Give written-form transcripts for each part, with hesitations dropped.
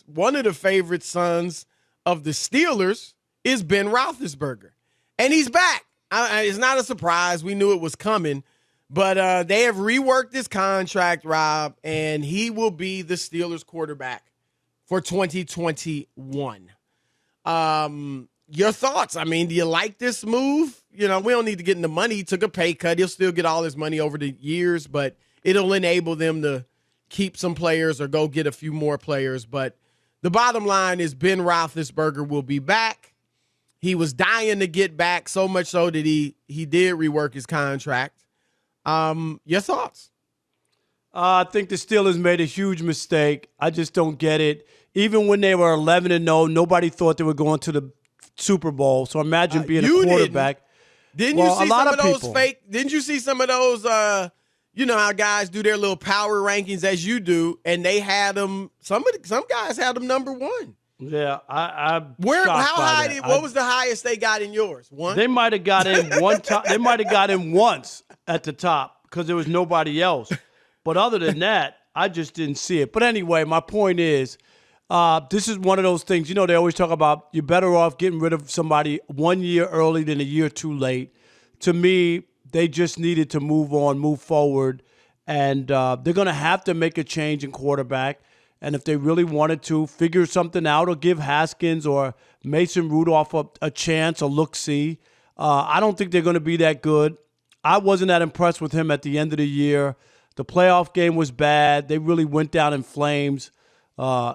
one of the favorite sons of the Steelers is Ben Roethlisberger. And he's back. It's not a surprise. We knew it was coming. But they have reworked his contract, Rob, and he will be the Steelers quarterback for 2021. Your thoughts? I mean, do you like this move? We don't need to get into money. He took a pay cut. He'll still get all his money over the years, but it'll enable them to keep some players or go get a few more players. But the bottom line is Ben Roethlisberger will be back. He was dying to get back, so much so that he did rework his contract. Your thoughts? I think the Steelers made a huge mistake. I just don't get it. Even when they were 11-0, nobody thought they were going to the Super Bowl. So imagine being a quarterback. Didn't you see some of those fake? Didn't you see some of those? How guys do their little power rankings as you do, and they had them. Some guys had them number one. Yeah, I'm How high? That. What was the highest they got in yours? One. They might have got in one time. They might have got in once at the top because there was nobody else. But other than that, I just didn't see it. But anyway, my point is, this is one of those things. They always talk about you're better off getting rid of somebody 1 year early than a year too late. To me, they just needed to move on, move forward, and they're going to have to make a change in quarterback. And if they really wanted to figure something out or give Haskins or Mason Rudolph a chance, a look-see, I don't think they're going to be that good. I wasn't that impressed with him at the end of the year. The playoff game was bad. They really went down in flames.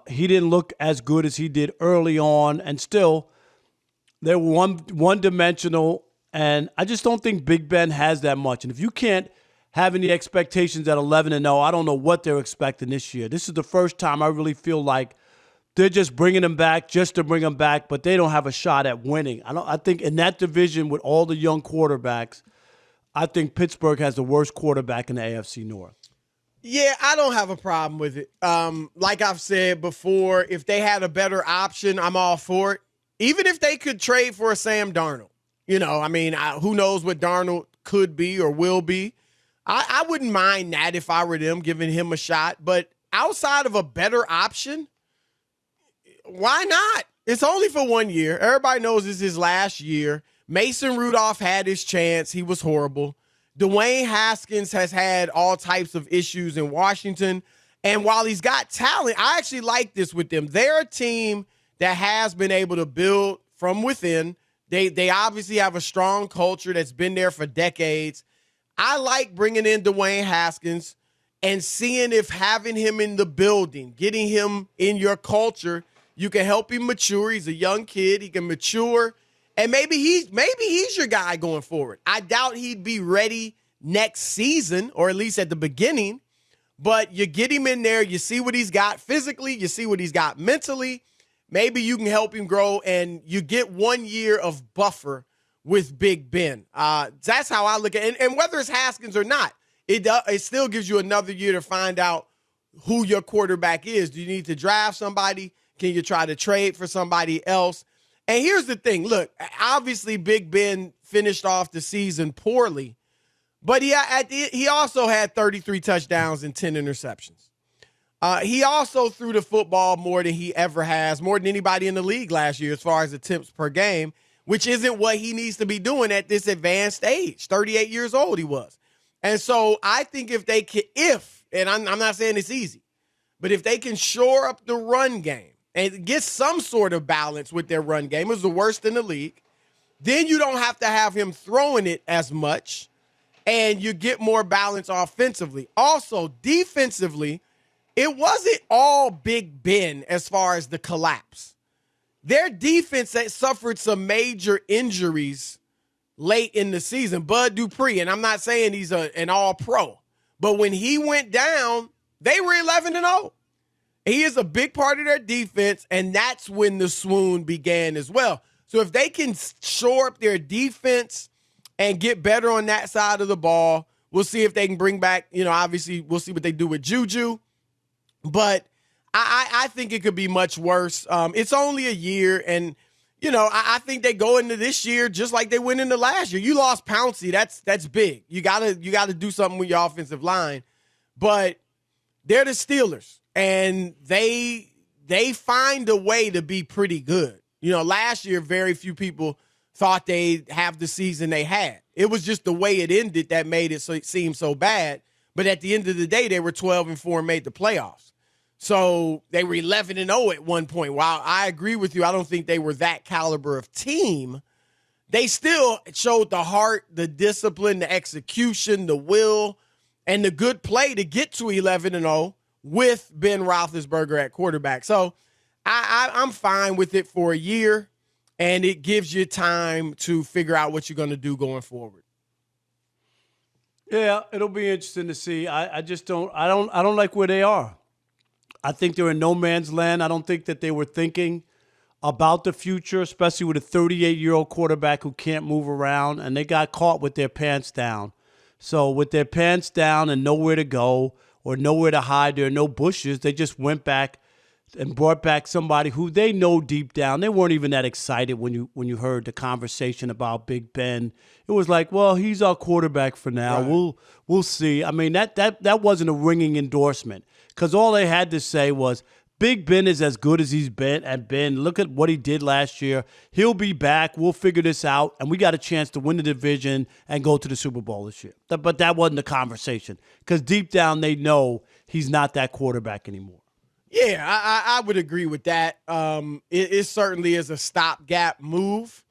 He didn't look as good as he did early on, and still, they were one-dimensional, and I just don't think Big Ben has that much. And if you can't have any expectations at 11-0, I don't know what they're expecting this year. This is the first time I really feel like they're just bringing him back just to bring him back, but they don't have a shot at winning. I think in that division with all the young quarterbacks, I think Pittsburgh has the worst quarterback in the AFC North. Yeah, I don't have a problem with it. Like I've said before, if they had a better option, I'm all for it. Even if they could trade for a Sam Darnold. Who knows what Darnold could be or will be. I wouldn't mind that if I were them, giving him a shot. But outside of a better option, why not? It's only for 1 year. Everybody knows this is his last year. Mason Rudolph had his chance. He was horrible. Dwayne Haskins has had all types of issues in Washington. And while he's got talent, I actually like this with them. They're a team that has been able to build from within. They obviously have a strong culture that's been there for decades. I like bringing in Dwayne Haskins and seeing if having him in the building, getting him in your culture, you can help him mature. He's a young kid. He can mature. And maybe he's your guy going forward. I doubt he'd be ready next season, or at least at the beginning. But you get him in there, you see what he's got physically, you see what he's got mentally. Maybe you can help him grow, and you get 1 year of buffer with Big Ben. That's how I look at it. And whether it's Haskins or not, it still gives you another year to find out who your quarterback is. Do you need to draft somebody? Can you try to trade for somebody else? And here's the thing. Look, obviously Big Ben finished off the season poorly, but he also had 33 touchdowns and 10 interceptions. He also threw the football more than he ever has, more than anybody in the league last year as far as attempts per game, which isn't what he needs to be doing at this advanced age. 38 years old he was. And so I think if they can, and I'm not saying it's easy, but if they can shore up the run game and get some sort of balance with their run game, it was the worst in the league, then you don't have to have him throwing it as much, and you get more balance offensively. Also, defensively, it wasn't all Big Ben as far as the collapse. Their defense that suffered some major injuries late in the season. Bud Dupree, and I'm not saying he's an all-pro, but when he went down, they were 11-0. He is a big part of their defense, and that's when the swoon began as well. So if they can shore up their defense and get better on that side of the ball, we'll see if they can bring back, obviously we'll see what they do with Juju. But I think it could be much worse. It's only a year, and I think they go into this year just like they went into last year. You lost Pouncey, that's big. You gotta do something with your offensive line, but they're the Steelers, and they they find a way to be pretty good. Last year, very few people thought they'd have the season they had. It was just the way it ended that made it seem so bad. But at the end of the day, they were 12-4 and made the playoffs. So they were 11-0 at one point. While I agree with you, I don't think they were that caliber of team. They still showed the heart, the discipline, the execution, the will, and the good play to get to 11-0 with Ben Roethlisberger at quarterback. So I'm fine with it for a year, and it gives you time to figure out what you're going to do going forward. Yeah, it'll be interesting to see. I don't like where they are. I think they're in no man's land. I don't think that they were thinking about the future, especially with a 38-year-old quarterback who can't move around, and they got caught with their pants down. So with their pants down and nowhere to go or nowhere to hide, there are no bushes, they just went back and brought back somebody who they know deep down. They weren't even that excited when you heard the conversation about Big Ben. It was like, well, he's our quarterback for now. Right. We'll see. I mean, that wasn't a ringing endorsement because all they had to say was, Big Ben is as good as he's been and been. Look at what he did last year. He'll be back. We'll figure this out. And we got a chance to win the division and go to the Super Bowl this year. But that wasn't the conversation because deep down they know he's not that quarterback anymore. Yeah, I would agree with that. It certainly is a stopgap move.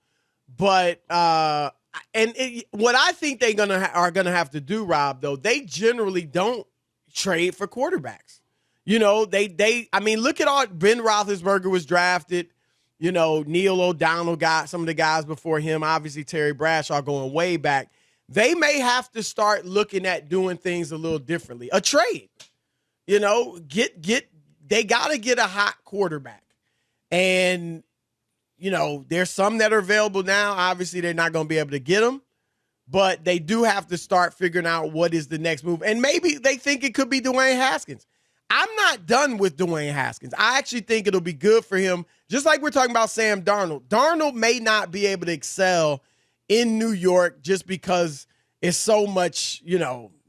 But what I think they're are gonna have to do, Rob, though, they generally don't trade for quarterbacks. I mean, look at all Ben Roethlisberger was drafted. Neil O'Donnell got some of the guys before him. Obviously, Terry Bradshaw going way back. They may have to start looking at doing things a little differently. A trade, they got to get a hot quarterback. And, there's some that are available now. Obviously, they're not going to be able to get them. But they do have to start figuring out what is the next move. And maybe they think it could be Dwayne Haskins. I'm not done with Dwayne Haskins. I actually think it'll be good for him, just like we're talking about Sam Darnold. Darnold may not be able to excel in New York just because it's so much,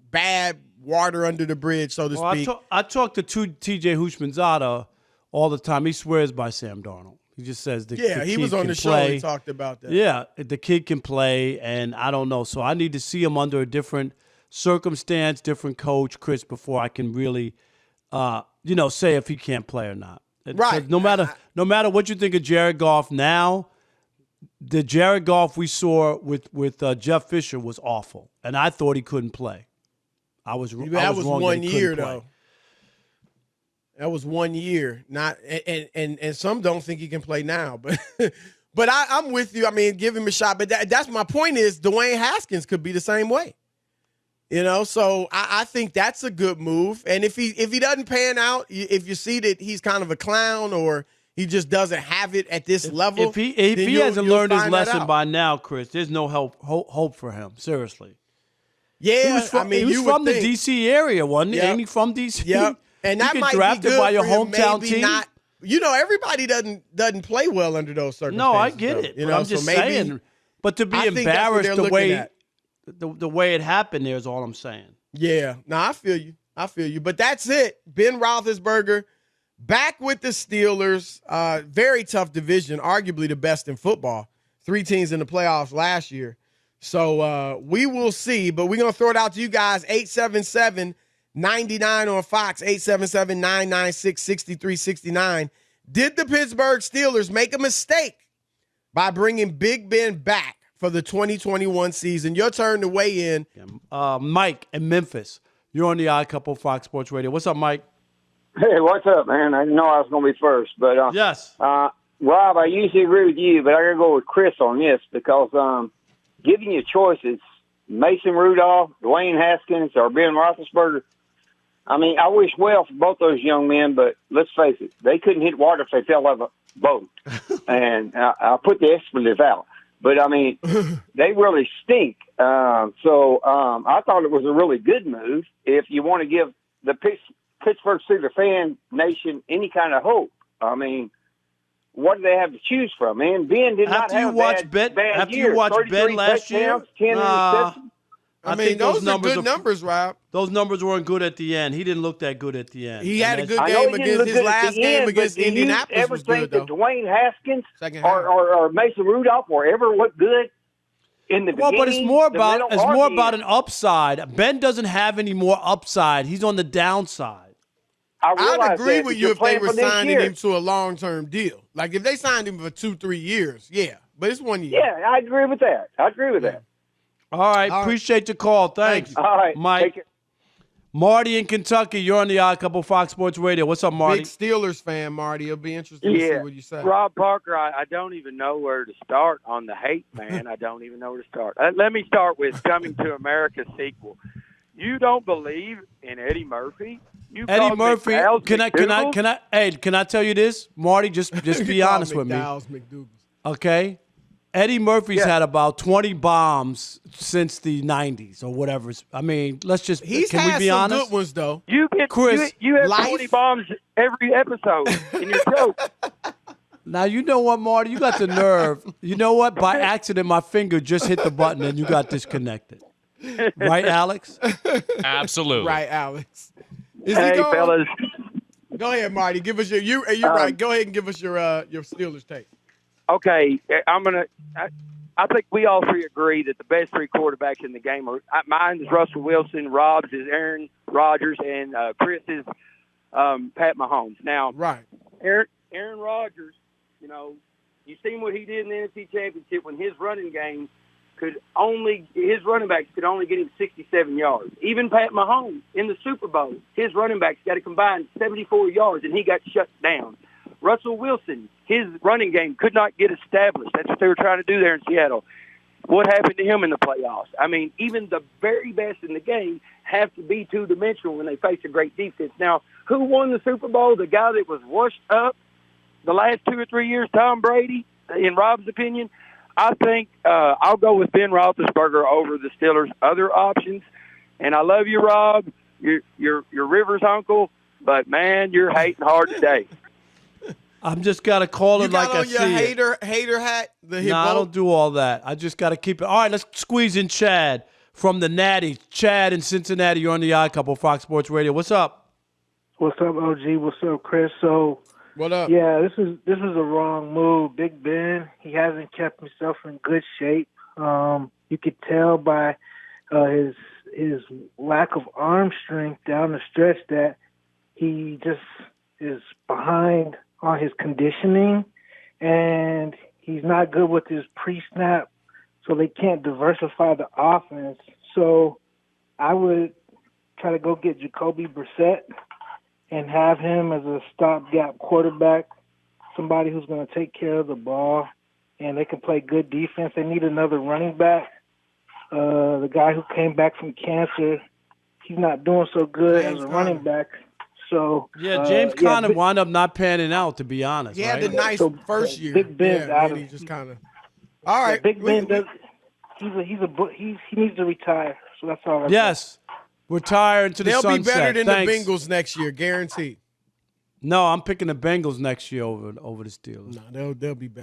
bad water under the bridge, so to speak. I talk to T.J. Houshmandzadeh all the time. He swears by Sam Darnold. He just says the kid he was on the show. Play. He talked about that. Yeah, the kid can play, and I don't know. So I need to see him under a different circumstance, different coach, Chris, before I can really – say if he can't play or not. Right. No matter what you think of Jared Goff now, the Jared Goff we saw with Jeff Fisher was awful, and I thought he couldn't play. That was wrong 1 year though. That was 1 year. Not and some don't think he can play now, but but I'm with you. I mean, give him a shot. But that's my point. Is Dwayne Haskins could be the same way. So I think that's a good move. And if he doesn't pan out, if you see that he's kind of a clown or he just doesn't have it at this level, if he hasn't learned his lesson by now, Chris, there's no hope for him. Seriously. Yeah, he was from the D.C. area, wasn't he? Yep. Ain't he from D.C.? Yep. And that might drafted be good by your for him, hometown maybe team. Not, everybody doesn't play well under those circumstances. No, I get it. I'm just saying. But to be embarrassed the way it happened there is all I'm saying. Yeah. No, I feel you. But that's it. Ben Roethlisberger back with the Steelers. Very tough division, arguably the best in football. 3 teams in the playoffs last year. So we will see. But we're going to throw it out to you guys. 877-99 on Fox. 877-996-6369. Did the Pittsburgh Steelers make a mistake by bringing Big Ben back for the 2021 season? Your turn to weigh in. Mike in Memphis. You're on the Odd Couple Fox Sports Radio. What's up, Mike? Hey, what's up, man? I know I was going to be first, but yes. Rob, I usually agree with you, but I got to go with Chris on this because giving you choices, Mason Rudolph, Dwayne Haskins, or Ben Roethlisberger. I mean, I wish well for both those young men, but let's face it, they couldn't hit water if they fell out of a boat. And I'll put the expletive out. But, I mean, they really stink. So I thought it was a really good move if you want to give the Pittsburgh Steelers fan nation any kind of hope. I mean, what do they have to choose from, man? Ben did not have a bad year. After you watched Ben last year? 10 interceptions. I mean, think those are good numbers, Rob. Those numbers weren't good at the end. He didn't look that good at the end. He had a good game against his last game against Indianapolis was good, though. Dwayne Haskins or Mason Rudolph or ever look good in the beginning? Well, but it's more about an upside. Ben doesn't have any more upside. He's on the downside. I'd agree with you if they were signing him to a long-term deal. Like, if they signed him for 2-3 years, yeah. But it's 1 year. Yeah, I agree with that. All right. Appreciate the call. Thanks. All right. Mike. Marty in Kentucky, you're on the Odd Couple Fox Sports Radio. What's up, Marty? Big Steelers fan, Marty. It'll be interesting to see what you say. Rob Parker, I don't even know where to start on the hate, man. I don't even know where to start. Let me start with Coming to America sequel. You don't believe in Eddie Murphy? Eddie Murphy, can I tell you this, Marty? Just be honest with me. Okay? Eddie Murphy's had about 20 bombs since the 90s or whatever. I mean, can we be honest? Good ones, though. Chris, you have 20 bombs every episode in your show. Now, you know what, Marty? You got the nerve. You know what? By accident, my finger just hit the button and you got disconnected. Right, Alex? Absolutely. Right, Alex. Hey, fellas. Go ahead, Marty. Give us you're right. Go ahead and give us your Steelers take. Okay, I think we all three agree that the best three quarterbacks in the game are mine is Russell Wilson, Rob's is Aaron Rodgers, and Chris is Pat Mahomes. Now, right, Aaron Rodgers, you seen what he did in the NFC Championship when his running backs could only get him 67 yards. Even Pat Mahomes in the Super Bowl, his running backs got a combined 74 yards, and he got shut down. Russell Wilson, his running game could not get established. That's what they were trying to do there in Seattle. What happened to him in the playoffs? I mean, even the very best in the game have to be two-dimensional when they face a great defense. Now, who won the Super Bowl? The guy that was washed up the last 2 or 3 years, Tom Brady, in Rob's opinion? I think I'll go with Ben Roethlisberger over the Steelers' other options. And I love you, Rob. You're Rivers' uncle, but, man, you're hating hard today. I'm just got to call it like I see it. You got on your hater hat? No, I don't do all that. I just got to keep it. All right, let's squeeze in Chad from the Natty. Chad in Cincinnati, you're on the Odd Couple, Fox Sports Radio. What's up? What's up, OG? What's up, Chris? So, what up? Yeah, this is a wrong move. Big Ben, he hasn't kept himself in good shape. You could tell by his lack of arm strength down the stretch that he just is behind on his conditioning, and he's not good with his pre-snap, so they can't diversify the offense. So I would try to go get Jacoby Brissett and have him as a stopgap quarterback, somebody who's going to take care of the ball, and they can play good defense. They need another running back. The guy who came back from cancer, he's not doing so good as a running back. So, James Conner wound up not panning out, to be honest. He had the nice first year. Big Ben's out of he just kind of. All right, Big Ben does. He needs to retire. So that's all. Yes, retire into the sunset. They'll be better than the Bengals next year, guaranteed. No, I'm picking the Bengals next year over the Steelers. No, they'll be better.